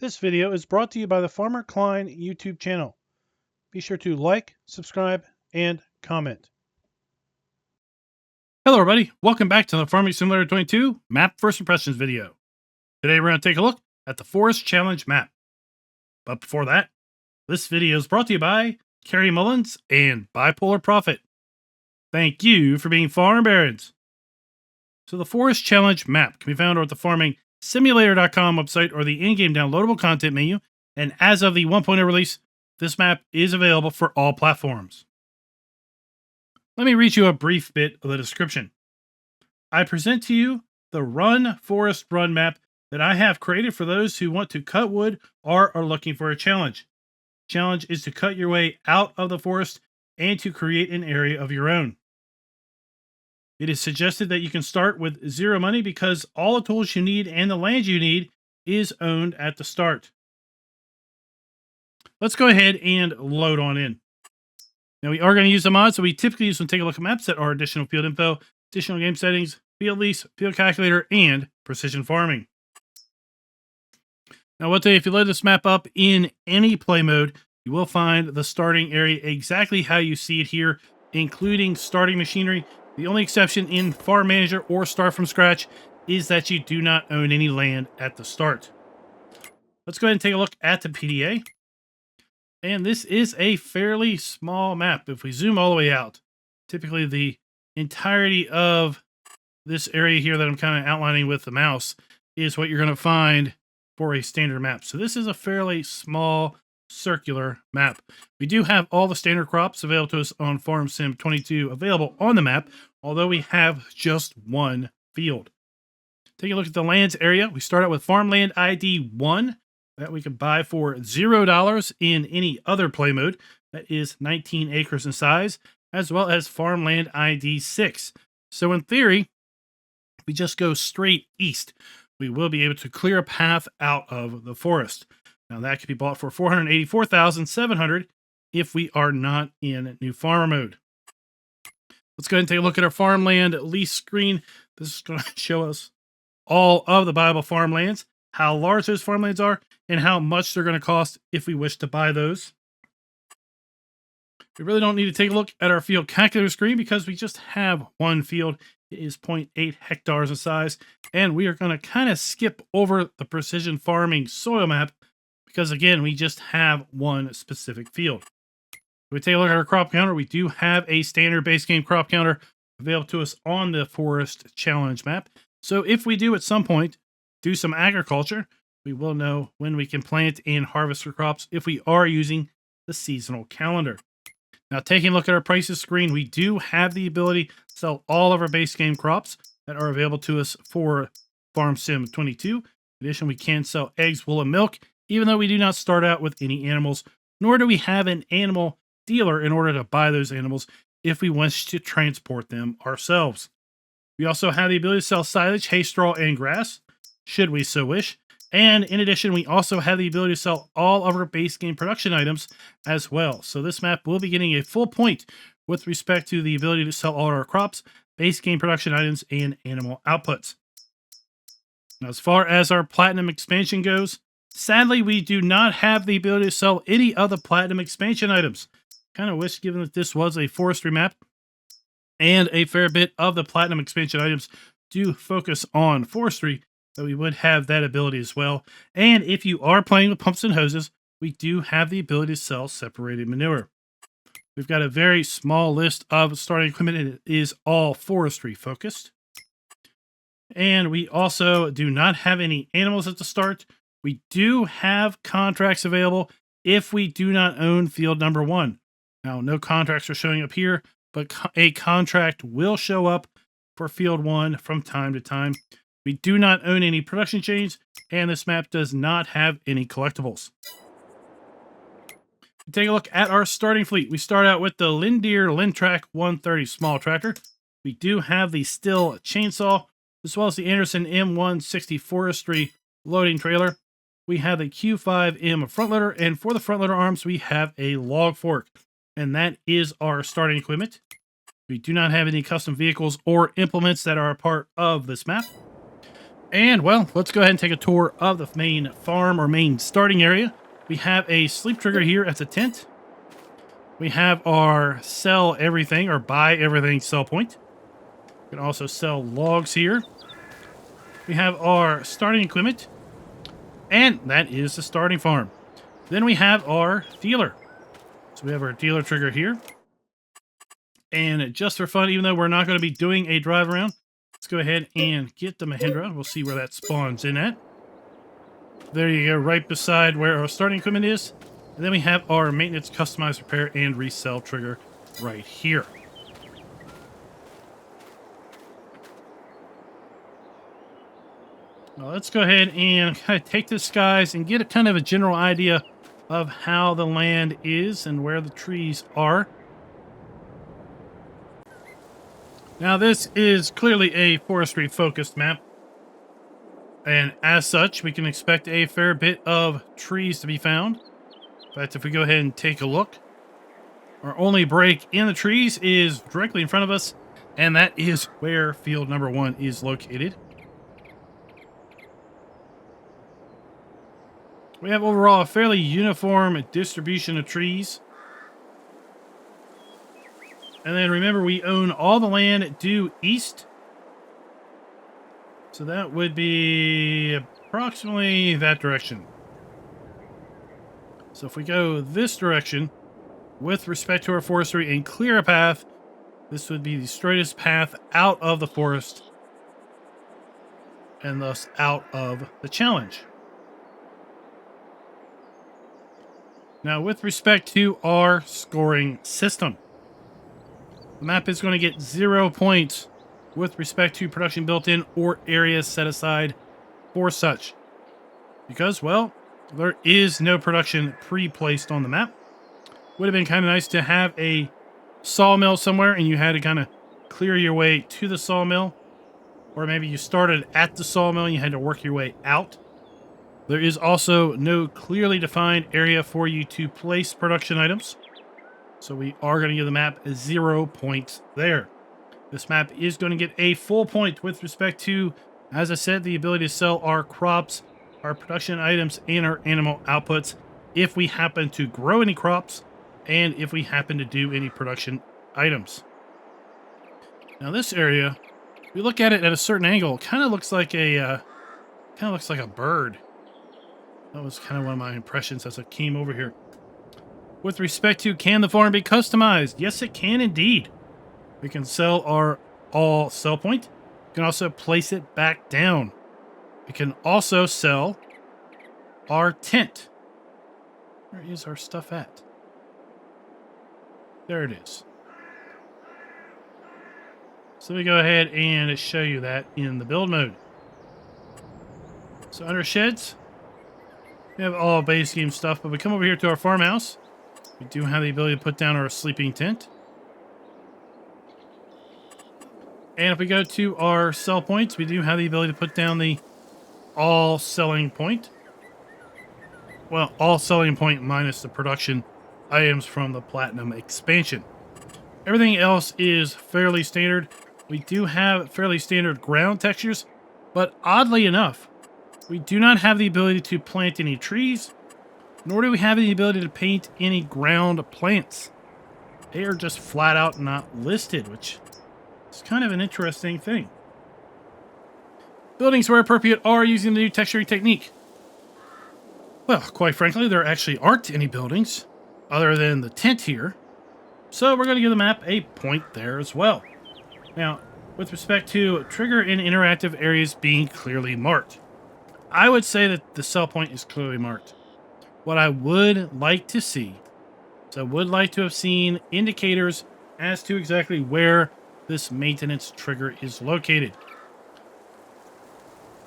This video is brought to you by the Farmer Klein YouTube channel. Be sure to like, subscribe, and comment. Hello everybody, welcome back to the Farming Simulator 22 Map First Impressions video. Today we're going to take a look at the Forest Challenge map. But before that, this video is brought to you by Carrie Mullins and Bipolar Profit. Thank you for being farm barons. So the Forest Challenge map can be found at the FarmingSimulator.com website or the in-game downloadable content menu, and as of the 1.0 release, this map is available for all platforms. Let me read you a brief bit of the description. I present to you the RunForestRun map that I have created for those who want to cut wood or are looking for a challenge. Challenge is to cut your way out of the forest and to create an area of your own. It is suggested that you can start with zero money because all the tools you need and the land you need is owned at the start. Let's go ahead and load on in. Now we are going to use the mods, so we typically use when take a look at maps that are additional field info, additional game settings, field lease, field calculator, and precision farming. Now one thing, if you load this map up in any play mode, you will find the starting area exactly how you see it here, including starting machinery. The only exception in Farm Manager or Start from Scratch is that you do not own any land at the start. Let's go ahead and take a look at the PDA. And this is a fairly small map. If we zoom all the way out, typically the entirety of this area here that I'm kind of outlining with the mouse is what you're going to find for a standard map. So this is a fairly small circular map. We do have all the standard crops available to us on Farm Sim 22 available on the map, although we have just one field. Take a look at the lands area. We start out with Farmland ID 1 that we can buy for $0 in any other play mode. That is 19 acres in size, as well as Farmland ID 6. So in theory, if we just go straight east, we will be able to clear a path out of the forest. Now that could be bought for $484,700 if we are not in new farmer mode. Let's go ahead and take a look at our farmland lease screen. This is going to show us all of the viable farmlands, how large those farmlands are, and how much they're going to cost if we wish to buy those. We really don't need to take a look at our field calculator screen because we just have one field. It is 0.8 hectares in size, and we are going to kind of skip over the precision farming soil map because, again, we just have one specific field. If we take a look at our crop counter, we do have a standard base game crop counter available to us on the Forest Challenge map. So if we do at some point do some agriculture, we will know when we can plant and harvest our crops if we are using the seasonal calendar. Now, taking a look at our prices screen, we do have the ability to sell all of our base game crops that are available to us for Farm Sim 22. In addition, we can sell eggs, wool, and milk, even though we do not start out with any animals, nor do we have an animal dealer in order to buy those animals if we wish to transport them ourselves. We also have the ability to sell silage, hay, straw, and grass, should we so wish. And in addition, we also have the ability to sell all of our base game production items as well. So this map will be getting a full point with respect to the ability to sell all our crops, base game production items, and animal outputs. Now, as far as our platinum expansion goes, sadly, we do not have the ability to sell any of the platinum expansion items. Kind of wish, given that this was a forestry map, and a fair bit of the platinum expansion items do focus on forestry, that we would have that ability as well. And if you are playing with pumps and hoses, we do have the ability to sell separated manure. We've got a very small list of starting equipment, and it is all forestry focused. And we also do not have any animals at the start. We do have contracts available if we do not own field number 1. Now, no contracts are showing up here, but a contract will show up for field 1 from time to time. We do not own any production chains, and this map does not have any collectibles. Take a look at our starting fleet. We start out with the Lindeer Lintrac 130 small tractor. We do have the Stihl chainsaw, as well as the Anderson M160 forestry loading trailer. We have the Q5M front loader, and for the front loader arms, we have a log fork, and that is our starting equipment. We do not have any custom vehicles or implements that are a part of this map. And, well, let's go ahead and take a tour of the main farm or main starting area. We have a sleep trigger here at the tent. We have our sell everything or buy everything sell point. We can also sell logs here. We have our starting equipment. And that is the starting farm. Then we have our dealer. So we have our dealer trigger here. And just for fun, even though we're not going to be doing a drive around, let's go ahead and get the Mahindra. We'll see where that spawns in at. There you go, right beside where our starting equipment is. And then we have our maintenance, customize, repair, and resell trigger right here. Now let's go ahead and kind of take this, guys, and get a kind of a general idea of how the land is and where the trees are. Now, this is clearly a forestry-focused map, and as such, we can expect a fair bit of trees to be found. In fact, if we go ahead and take a look, our only break in the trees is directly in front of us, and that is where field number 1 is located. We have overall a fairly uniform distribution of trees. And then remember, we own all the land due east. So that would be approximately that direction. So if we go this direction, with respect to our forestry and clear a path, this would be the straightest path out of the forest. And thus out of the challenge. Now, with respect to our scoring system, the map is going to get 0 points with respect to production built in or areas set aside for such. Because, well, there is no production pre-placed on the map. Would have been kind of nice to have a sawmill somewhere and you had to kind of clear your way to the sawmill. Or maybe you started at the sawmill and you had to work your way out. There is also no clearly defined area for you to place production items. So we are going to give the map 0 points there. This map is going to get a full point with respect to, as I said, the ability to sell our crops, our production items, and our animal outputs if we happen to grow any crops and if we happen to do any production items. Now this area, if we look at it at a certain angle, it kind of looks like a bird. That was kind of one of my impressions as I came over here. With respect to, can the farm be customized? Yes, it can indeed. We can sell our all sell point. We can also place it back down. We can also sell our tent. Where is our stuff at? There it is. So we go ahead and show you that in the build mode. So under sheds, we have all base game stuff, but we come over here to our farmhouse. We do have the ability to put down our sleeping tent. And if we go to our sell points, we do have the ability to put down the all selling point. Well, all selling point minus the production items from the Platinum expansion. Everything else is fairly standard. We do have fairly standard ground textures, but oddly enough, we do not have the ability to plant any trees, nor do we have the ability to paint any ground plants. They are just flat out not listed, which is kind of an interesting thing. Buildings where appropriate are using the new texturing technique. Well, quite frankly, there actually aren't any buildings other than the tent here. So we're going to give the map a point there as well. Now, with respect to trigger and interactive areas being clearly marked, I would say that the sell point is clearly marked. What I would like to see is I would like to have seen indicators as to exactly where this maintenance trigger is located.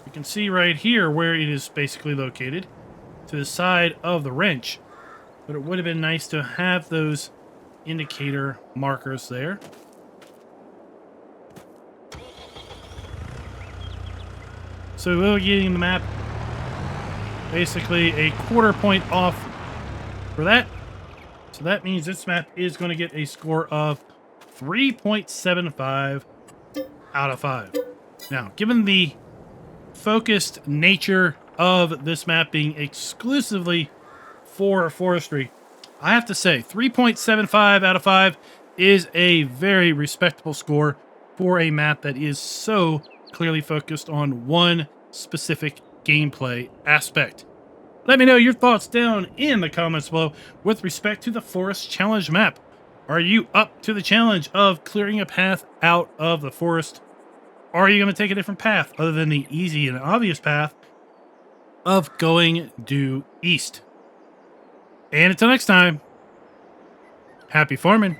You can see right here where it is basically located, to the side of the wrench. But it would have been nice to have those indicator markers there. So we'll be getting the map basically a quarter point off for that. So that means this map is going to get a score of 3.75 out of 5. Now, given the focused nature of this map being exclusively for forestry, I have to say 3.75 out of 5 is a very respectable score for a map that is so clearly focused on one specific gameplay aspect. Let me know your thoughts down in the comments below with respect to the Forest Challenge map. Are you up to the challenge of clearing a path out of the forest? Or are you going to take a different path other than the easy and obvious path of going due east? And until next time, happy farming.